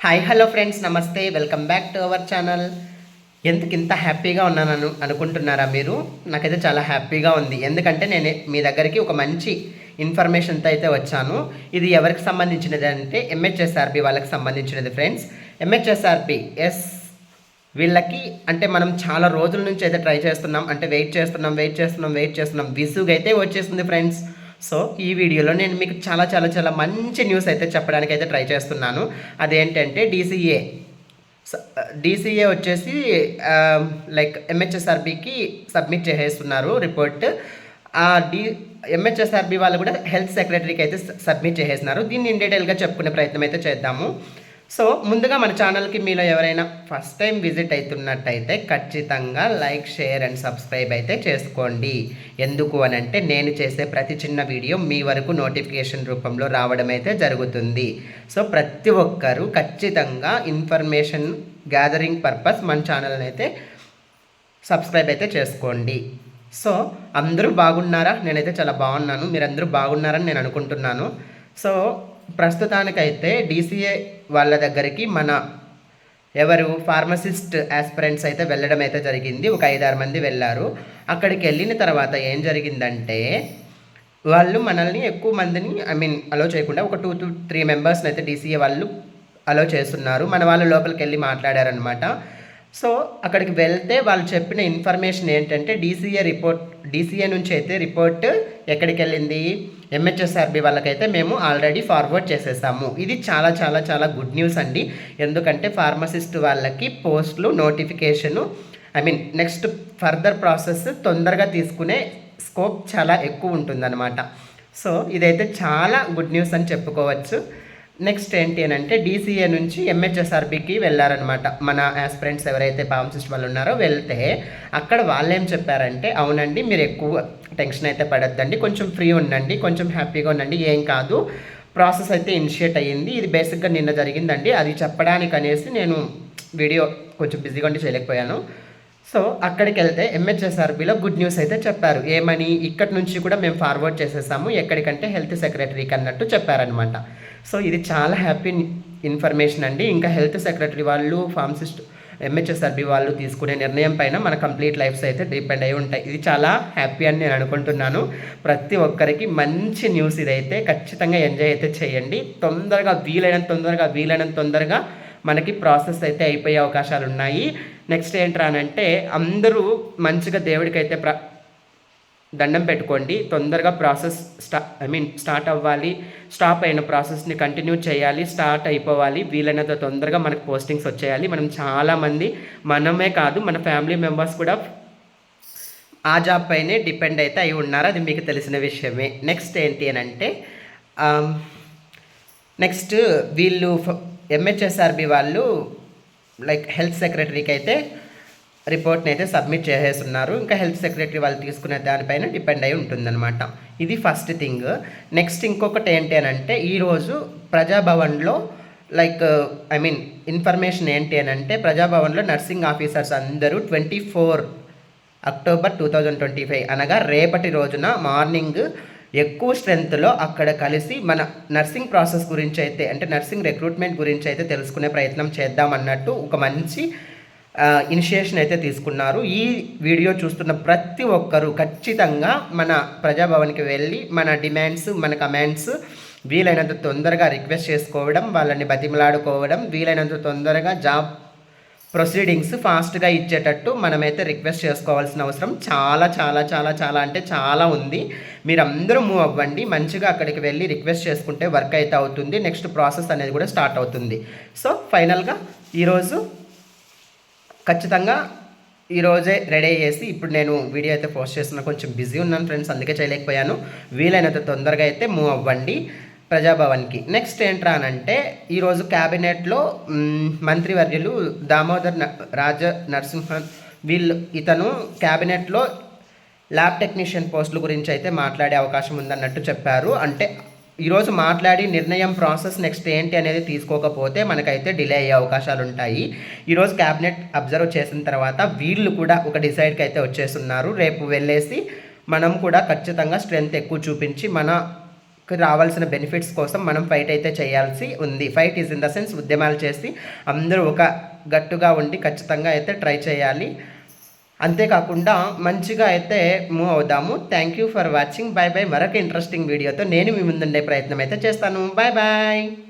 Hi hello friends, నమస్తే, welcome back to our channel. ఇంత హ్యాపీగా ఉన్నాను అనుకుంటున్నారా మీరు? నాకైతే చాలా హ్యాపీగా ఉంది. ఎందుకంటే నేను మీ దగ్గరికి ఒక మంచి ఇన్ఫర్మేషన్తో అయితే వచ్చాను. ఇది ఎవరికి సంబంధించినది అంటే ఎంహెచ్ఎస్ఆర్బి వాళ్ళకి సంబంధించినది ఫ్రెండ్స్. ఎంహెచ్ఎస్ఆర్బి వీళ్ళకి అంటే మనం చాలా రోజుల నుంచి అయితే ట్రై చేస్తున్నాం, అంటే వెయిట్ చేస్తున్నాం. విసుగు అయితే వచ్చేస్తుంది ఫ్రెండ్స్. సో ఈ వీడియోలో నేను మీకు చాలా చాలా చాలా మంచి న్యూస్ అయితే చెప్పడానికి అయితే ట్రై చేస్తున్నాను. అదేంటంటే డీసీఏ వచ్చేసి లైక్ ఎంహెచ్ఎస్ఆర్బికి సబ్మిట్ చేసేస్తున్నారు రిపోర్ట్. డి ఎంహెచ్ఎస్ఆర్బి వాళ్ళు కూడా హెల్త్ సెక్రటరీకి అయితే సబ్మిట్ చేసేస్తున్నారు. దీన్ని ఇన్ డీటెయిల్గా చెప్పుకునే ప్రయత్నం అయితే చేద్దాము. సో ముందుగా మన ఛానల్కి మీలో ఎవరైనా ఫస్ట్ టైం విజిట్ అవుతున్నట్టయితే ఖచ్చితంగా లైక్, షేర్ అండ్ సబ్స్క్రైబ్ అయితే చేసుకోండి. ఎందుకు అని అంటే నేను చేసే ప్రతి చిన్న వీడియో మీ వరకు నోటిఫికేషన్ రూపంలో రావడం అయితే జరుగుతుంది. సో ప్రతి ఒక్కరూ ఖచ్చితంగా ఇన్ఫర్మేషన్ గ్యాదరింగ్ పర్పస్ మన ఛానల్ని అయితే సబ్స్క్రైబ్ అయితే చేసుకోండి. సో అందరూ బాగున్నారా? నేనైతే చాలా బాగున్నాను. మీరందరూ బాగున్నారని నేను అనుకుంటున్నాను. సో ప్రస్తుతానికైతే డీసీఏ వాళ్ళ దగ్గరికి మన ఎవరు ఫార్మసిస్ట్ ఆస్పిరెంట్స్ అయితే వెళ్ళడం అయితే జరిగింది. ఒక 5-6 మంది వెళ్ళారు. అక్కడికి వెళ్ళిన తర్వాత ఏం జరిగిందంటే వాళ్ళు మనల్ని ఎక్కువ మందిని అలో చేయకుండా ఒక 2 to 3 మెంబర్స్ని అయితే డీసీఏ వాళ్ళు అలో చేస్తున్నారు. మన వాళ్ళు లోపలికి వెళ్ళి మాట్లాడారనమాట. సో అక్కడికి వెళ్తే వాళ్ళు చెప్పిన ఇన్ఫర్మేషన్ ఏంటంటే డీసీఏ నుంచి అయితే రిపోర్ట్ ఎక్కడికి వెళ్ళింది, ఎంహెచ్ఎస్ఆర్బి వాళ్ళకైతే మేము ఆల్రెడీ ఫార్వర్డ్ చేసేసాము. ఇది చాలా చాలా చాలా గుడ్ న్యూస్ అండి. ఎందుకంటే ఫార్మసిస్ట్ వాళ్ళకి పోస్టులు నోటిఫికేషను నెక్స్ట్ ఫర్దర్ ప్రాసెస్ తొందరగా తీసుకునే స్కోప్ చాలా ఎక్కువ ఉంటుందన్నమాట. సో ఇదైతే చాలా గుడ్ న్యూస్ అని చెప్పుకోవచ్చు. నెక్స్ట్ ఏంటి అని అంటే డీసీఏ నుంచి ఎంహెచ్ఎస్ఆర్బికి వెళ్ళారనమాట. మన ఆస్పిరెంట్స్ ఎవరైతే ఫార్మసిస్ట్ వాళ్ళు ఉన్నారో వెళ్తే అక్కడ వాళ్ళు ఏం చెప్పారంటే, అవునండి మీరు ఎక్కువ టెన్షన్ అయితే పడద్దండి, కొంచెం ఫ్రీ ఉండండి, కొంచెం హ్యాపీగా ఉండండి, ఏం కాదు, ప్రాసెస్ అయితే ఇనిషియేట్ అయ్యింది. ఇది బేసిక్గా నిన్న జరిగిందండి. అది చెప్పడానికి అనేసి నేను వీడియో కొంచెం బిజీగా ఉండి చేయలేకపోయాను. సో అక్కడికి వెళ్తే ఎంహెచ్ఎస్ఆర్బిలో గుడ్ న్యూస్ అయితే చెప్పారు. ఏమని, ఇక్కడి నుంచి కూడా మేము ఫార్వర్డ్ చేసేసాము ఎక్కడికంటే హెల్త్ సెక్రటరీకి అన్నట్టు చెప్పారనమాట. సో ఇది చాలా హ్యాపీ ఇన్ఫర్మేషన్ అండి. ఇంకా హెల్త్ సెక్రటరీ వాళ్ళు, ఫార్మసిస్ట్, ఎంహెచ్ఎస్ఆర్బి వాళ్ళు తీసుకునే నిర్ణయం పైన మన కంప్లీట్ లైఫ్స్ అయితే డిపెండ్ అయి ఉంటాయి. ఇది చాలా హ్యాపీ అని నేను అనుకుంటున్నాను. ప్రతి ఒక్కరికి మంచి న్యూస్ ఇదైతే. ఖచ్చితంగా ఎంజాయ్ అయితే చేయండి. వీలైనంత తొందరగా మనకి ప్రాసెస్ అయితే అయిపోయే అవకాశాలు ఉన్నాయి. నెక్స్ట్ ఏంట్రానంటే అందరూ మంచిగా దేవుడికైతే దండం పెట్టుకోండి. తొందరగా ప్రాసెస్ స్టార్ట్ అవ్వాలి. స్టాప్ అయిన ప్రాసెస్ని కంటిన్యూ చేయాలి. స్టార్ట్ అయిపోవాలి. వీలైనంత తొందరగా మనకు పోస్టింగ్స్ వచ్చేయాలి. మనం చాలామంది, మనమే కాదు మన ఫ్యామిలీ మెంబర్స్ కూడా ఆ జాబ్ పైనే డిపెండ్ అయితే అయి ఉన్నారు. అది మీకు తెలిసిన విషయమే. నెక్స్ట్ ఏంటి అని అంటే నెక్స్ట్ వీళ్ళు ఎంహెచ్ఎస్ఆర్బి వాళ్ళు లైక్ హెల్త్ సెక్రటరీకి అయితే రిపోర్ట్ని అయితే సబ్మిట్ చేసేస్తున్నారు. ఇంకా హెల్త్ సెక్రటరీ వాళ్ళు తీసుకునే దానిపైన డిపెండ్ అయి ఉంటుందన్నమాట. ఇది ఫస్ట్ థింగ్. నెక్స్ట్ ఇంకొకటి ఏంటి అని అంటే ఈరోజు ప్రజాభవన్లో ఇన్ఫర్మేషన్ ఏంటి అని అంటే ప్రజాభవన్లో నర్సింగ్ ఆఫీసర్స్ అందరూ 24 అక్టోబర్ 2025 అనగా రేపటి రోజున మార్నింగ్ ఎక్కువ స్ట్రెంత్లో అక్కడ కలిసి మన నర్సింగ్ ప్రాసెస్ గురించి అయితే అంటే నర్సింగ్ రిక్రూట్మెంట్ గురించి అయితే తెలుసుకునే ప్రయత్నం చేద్దామన్నట్టు ఒక మంచి ఇనిషియేషన్ అయితే తీసుకున్నారు. ఈ వీడియో చూస్తున్న ప్రతి ఒక్కరూ ఖచ్చితంగా మన ప్రజాభవన్కి వెళ్ళి మన డిమాండ్స్, మన కమాండ్స్ వీలైనంత తొందరగా రిక్వెస్ట్ చేసుకోవడం, వాళ్ళని బతిమలాడుకోవడం, వీలైనంత తొందరగా జాబ్ ప్రొసీడింగ్స్ ఫాస్ట్గా ఇచ్చేటట్టు మనమైతే రిక్వెస్ట్ చేసుకోవాల్సిన అవసరం చాలా చాలా చాలా చాలా అంటే చాలా ఉంది. మీరందరూ మూవ్ అవ్వండి. మంచిగా అక్కడికి వెళ్ళి రిక్వెస్ట్ చేసుకుంటే వర్క్ అయితే అవుతుంది. నెక్స్ట్ ప్రాసెస్ అనేది కూడా స్టార్ట్ అవుతుంది. సో ఫైనల్గా ఈరోజు ఖచ్చితంగా ఈరోజే రెడీ చేసి ఇప్పుడు నేను వీడియో అయితే పోస్ట్ చేస్తున్నా. కొంచెం బిజీ ఉన్నాను ఫ్రెండ్స్, అందుకే చేయలేకపోయాను. వీలైనంత తొందరగా అయితే మూవ్ అవ్వండి ప్రజాభవన్కి. నెక్స్ట్ ఏంట్రానంటే ఈరోజు క్యాబినెట్లో మంత్రివర్యులు దామోదర్ రాజ నరసింహన్ ఇతను క్యాబినెట్లో ల్యాబ్ టెక్నీషియన్ పోస్టుల గురించి అయితే మాట్లాడే అవకాశం ఉందన్నట్టు చెప్పారు. అంటే ఈరోజు మాట్లాడి నిర్ణయం ప్రాసెస్ నెక్స్ట్ ఏంటి అనేది తీసుకోకపోతే మనకైతే డిలే అయ్యే అవకాశాలు ఉంటాయి. ఈరోజు క్యాబినెట్ అబ్జర్వ్ చేసిన తర్వాత వీళ్ళు కూడా ఒక డిసైడ్కి అయితే వచ్చేస్తున్నారు. రేపు వెళ్ళేసి మనం కూడా ఖచ్చితంగా స్ట్రెంత్ ఎక్కువ చూపించి మన రావాల్సిన బెనిఫిట్స్ కోసం మనం ఫైట్ అయితే చేయాల్సి ఉంది. Fight is in the sense ఉద్యమాలు చేసి అందరూ ఒక గట్టుగా ఉండి ఖచ్చితంగా అయితే ట్రై చేయాలి. అంతేకాకుండా మంచిగా అయితే మూవ్ అవుదాము. Thank you for watching. Bye bye. మరొక ఇంట్రెస్టింగ్ వీడియోతో నేను మీ ముందుండే ప్రయత్నం అయితే చేస్తాను. Bye bye.